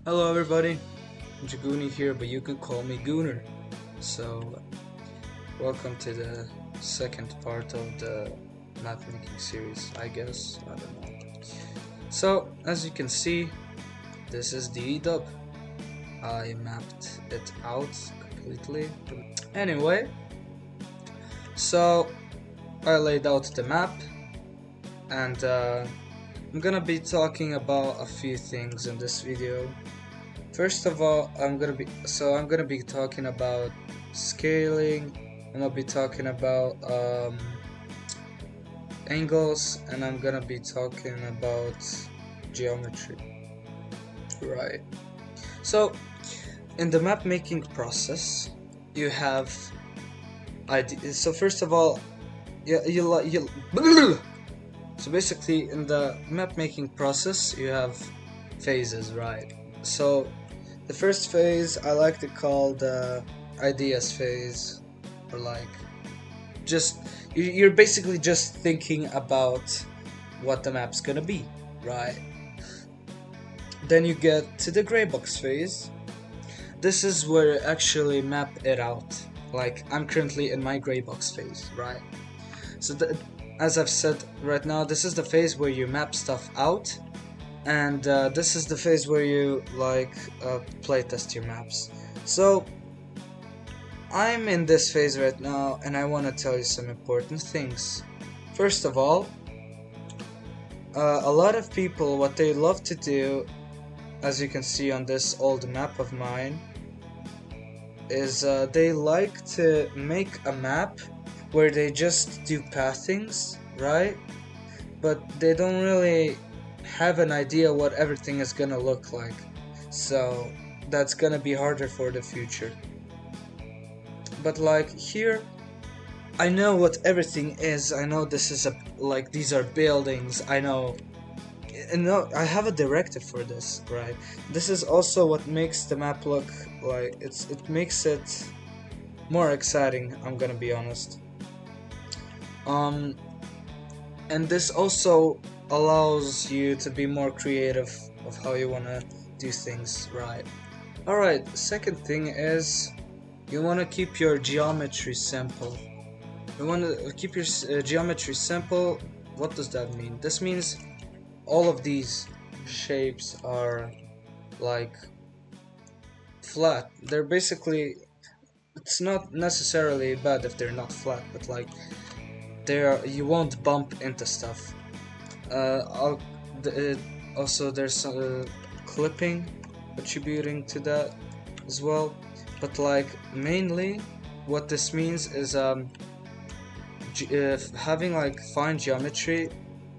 Hello everybody, Jaguni here, but you could call me Gooner. So, welcome to the second part of the mapmaking series, I guess. I don't know. So, as you can see, this is the dub. I mapped it out completely. Anyway, so I laid out the map, and I'm gonna be talking about a few things in this video. First of all, I'm gonna be talking about scaling. I'm gonna be talking about angles, and I'm gonna be talking about geometry. Right. So, in the map making process, you have So first of all, you. So basically, in the map making process, you have phases, right? So the first phase I like to call the ideas phase, or like just you're basically just thinking about what the map's gonna be, right? Then you get to the gray box phase. This is where you actually map it out. Like I'm currently in my gray box phase, right? So as I've said right now, this is the phase where you map stuff out, and this is the phase where you playtest your maps. So I'm in this phase right now, and I want to tell you some important things. First of all, a lot of people, what they love to do, as you can see on this old map of mine, is they like to make a map where they just do pathings, right? But they don't really have an idea what everything is gonna look like. So that's gonna be harder for the future. But like here, I know what everything is. I know this is these are buildings. I know I have a directive for this, right? This is also what makes the map look like it makes it more exciting, I'm gonna be honest. And this also allows you to be more creative of how you wanna do things, right? Alright, second thing is you wanna keep your geometry simple. You wanna keep your geometry simple. What does that mean? This means all of these shapes are like flat. They're basically, it's not necessarily bad if they're not flat, but like you won't bump into stuff. Also there's clipping attributing to that as well, but like mainly what this means is having like fine geometry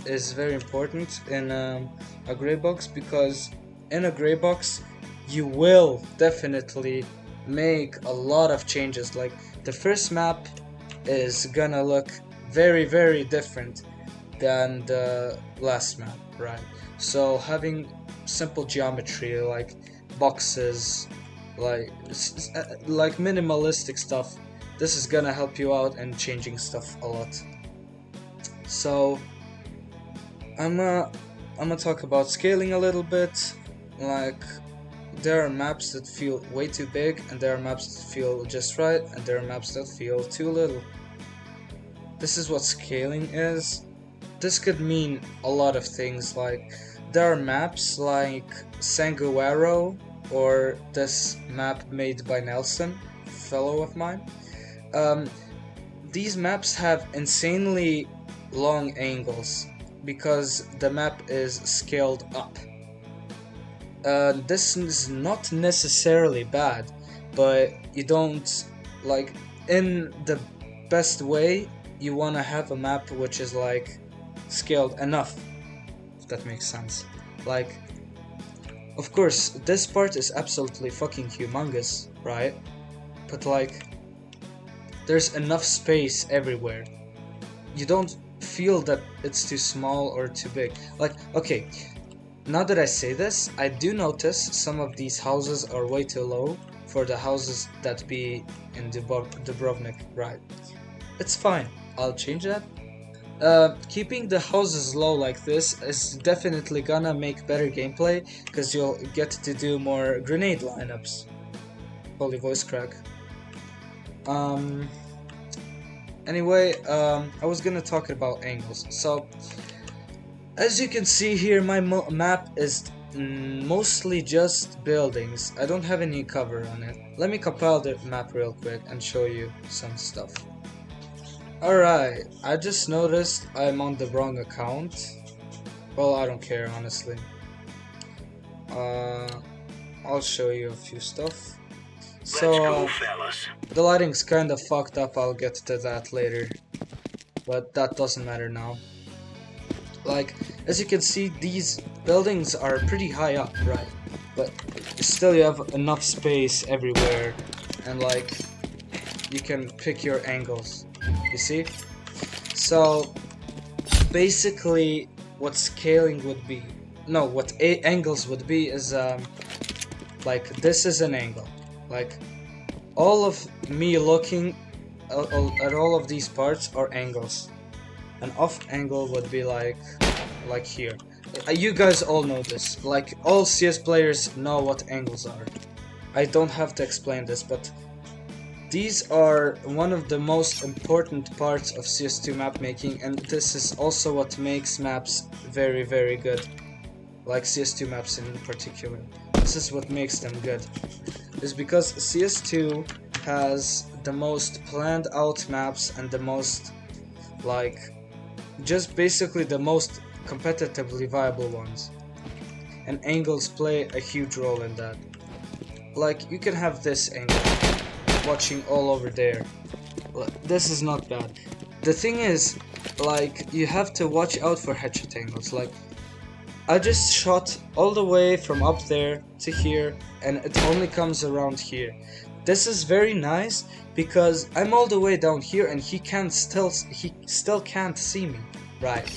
is very important in a gray box, because in a gray box you will definitely make a lot of changes. Like the first map is gonna look very different than the last map, right? So having simple geometry like boxes, like minimalistic stuff, this is gonna help you out in changing stuff a lot. So I'm gonna talk about scaling a little bit. Like there are maps that feel way too big, and there are maps that feel just right, and there are maps that feel too little. This is what scaling is. This could mean a lot of things. Like there are maps like Sanguero, or this map made by Nelson, fellow of mine. These maps have insanely long angles because the map is scaled up. This is not necessarily bad, but you don't, like, in the best way, you want to have a map which is like scaled enough, if that makes sense. Like, of course this part is absolutely fucking humongous, right? But like there's enough space everywhere. You don't feel that it's too small or too big. Like, okay, now that I say this, I do notice some of these houses are way too low for the houses that be in Dubrovnik, right? It's fine, I'll change that. Keeping the houses low like this is definitely gonna make better gameplay, because you'll get to do more grenade lineups. Holy voice crack. Anyway, I was gonna talk about angles. So, as you can see here, my map is mostly just buildings. I don't have any cover on it. Let me compile the map real quick and show you some stuff. Alright, I just noticed I'm on the wrong account. Well, I don't care, honestly. I'll show you a few stuff. So, the lighting's kinda fucked up, I'll get to that later. But that doesn't matter now. Like, as you can see, these buildings are pretty high up, right? But still you have enough space everywhere, and like, you can pick your angles, you see? So, basically, what scaling would be, no, what angles would be is, like, this is an angle. Like, all of me looking at all of these parts are angles. An off angle would be like here. You guys all know this. Like, all CS players know what angles are. I don't have to explain this, but these are one of the most important parts of CS2 map making, and this is also what makes maps very, very good. Like CS2 maps in particular. This is what makes them good. Is because CS2 has the most planned out maps and the most, like, just basically the most competitively viable ones. And angles play a huge role in that. Like, you can have this angle, watching all over there. This is not bad. The thing is, like, you have to watch out for headshot angles. Like, I just shot all the way from up there to here, and it only comes around here. This is very nice because I'm all the way down here and he still can't see me, right?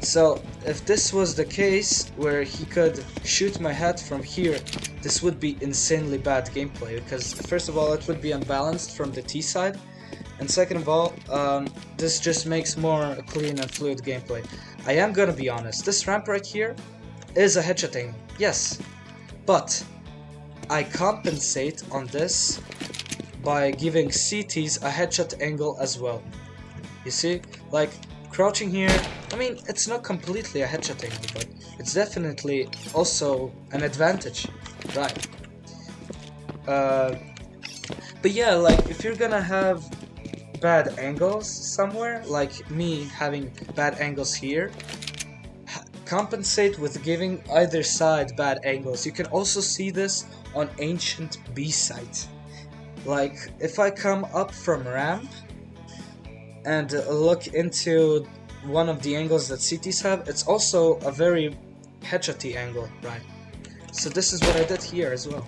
So if this was the case where he could shoot my head from here, this would be insanely bad gameplay, because first of all it would be unbalanced from the T side, and second of all, this just makes more clean and fluid gameplay. I am gonna be honest, this ramp right here is a headshot angle, yes, but I compensate on this by giving CTs a headshot angle as well. You see, like, crouching here, I mean, it's not completely a headshot angle, but it's definitely also an advantage, right? But yeah, like, if you're gonna have bad angles somewhere, like me having bad angles here, compensate with giving either side bad angles. You can also see this on ancient B sites. Like, if I come up from ramp and look into one of the angles that CTs have, it's also a very headshotty angle, right? So this is what I did here as well.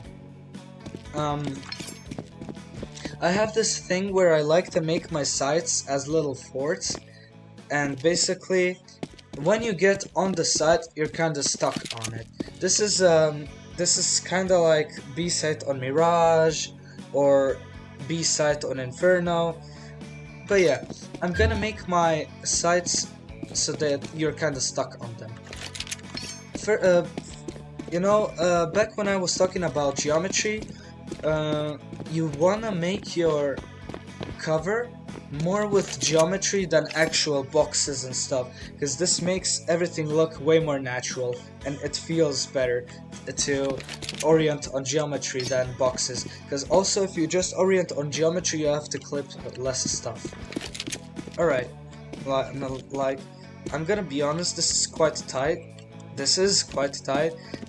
I have this thing where I like to make my sites as little forts, and basically when you get on the site you're kinda stuck on it. This is kinda like B site on Mirage or B site on Inferno. But yeah, I'm gonna make my sites so that you're kinda stuck on them. Back when I was talking about geometry, you wanna make your cover more with geometry than actual boxes and stuff, because this makes everything look way more natural and it feels better to orient on geometry than boxes, because also if you just orient on geometry you have to clip less stuff. Alright, like, I'm gonna be honest, this is quite tight,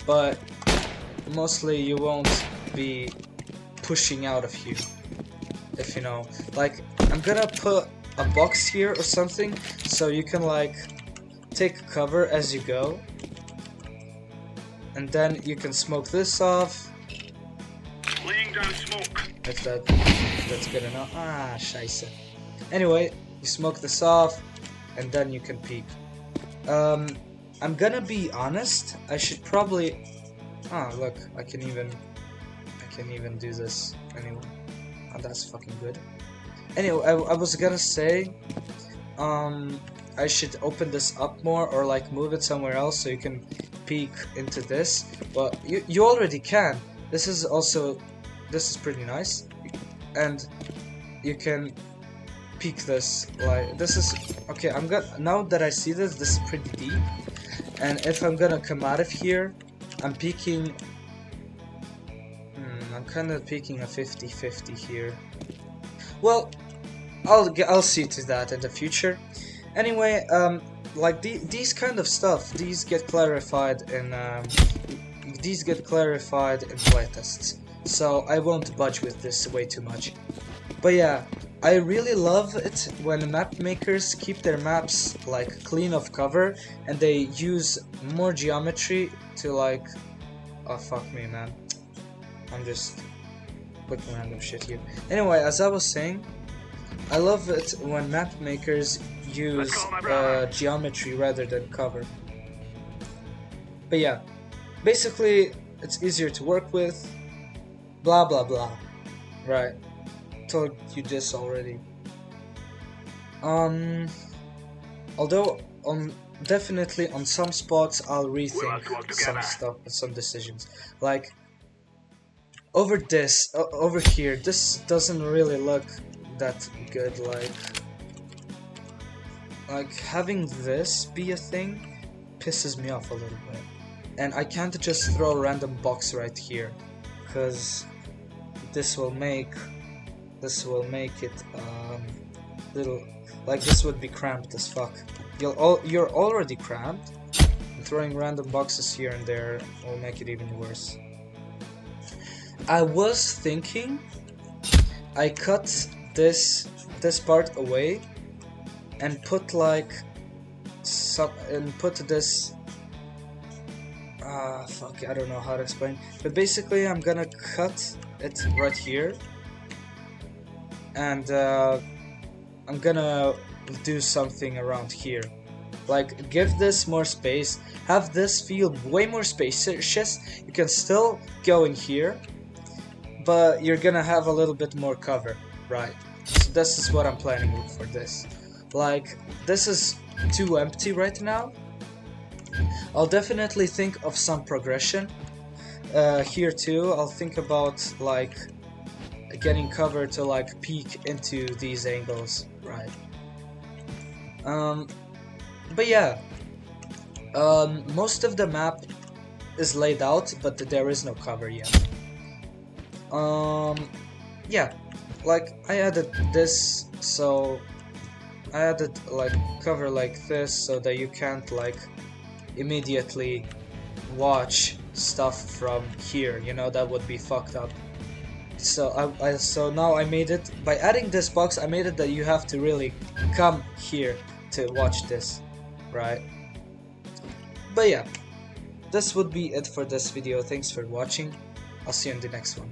but mostly you won't be pushing out of here, if you know. Like, I'm gonna put a box here or something so you can, like, take cover as you go, and then you can smoke this off. Laying down smoke. If that's good enough. Ah, scheisse. Anyway, you smoke this off, and then you can peek. I'm gonna be honest, I should probably... Ah, look, I can even do this anyway. Oh, that's fucking good. Anyway, I was gonna say, I should open this up more or like move it somewhere else so you can peek into this, but you already can. This is pretty nice, and you can peek this. Like, this is okay. Now that I see this is pretty deep, and if I'm gonna come out of here, I'm peeking. I'm kind of peeking a 50-50 here. Well, I'll see to that in the future. Anyway, like these kind of stuff, these get clarified in playtests, so I won't budge with this way too much. But yeah, I really love it when map makers keep their maps like clean of cover and they use more geometry to like. Oh fuck me, man! I'm just clicking random shit here. Anyway, as I was saying, I love it when map makers use geometry rather than cover. But yeah, basically it's easier to work with. Blah blah blah. Right. Told you this already. Although definitely on some spots I'll rethink some stuff, some decisions. Like over here, this doesn't really look that good. Like having this be a thing pisses me off a little bit, and I can't just throw a random box right here, because this will make it little, like this would be cramped as fuck. You're already cramped, and throwing random boxes here and there will make it even worse. I was thinking I cut this part away and put like this. Fuck, I don't know how to explain. But basically, I'm gonna cut it right here, and I'm gonna do something around here. Like, give this more space, have this feel way more spacious. You can still go in here, but you're gonna have a little bit more cover, right? So this is what I'm planning for this. Like, this is too empty right now. I'll definitely think of some progression here too. I'll think about like getting cover to like peek into these angles, right? But yeah, most of the map is laid out, but there is no cover yet. Yeah, like I added this, so I added like cover like this so that you can't like immediately watch stuff from here, you know, that would be fucked up. So so now I made it, by adding this box, I made it that you have to really come here to watch this, right? But yeah, this would be it for this video. Thanks for watching. I'll see you in the next one.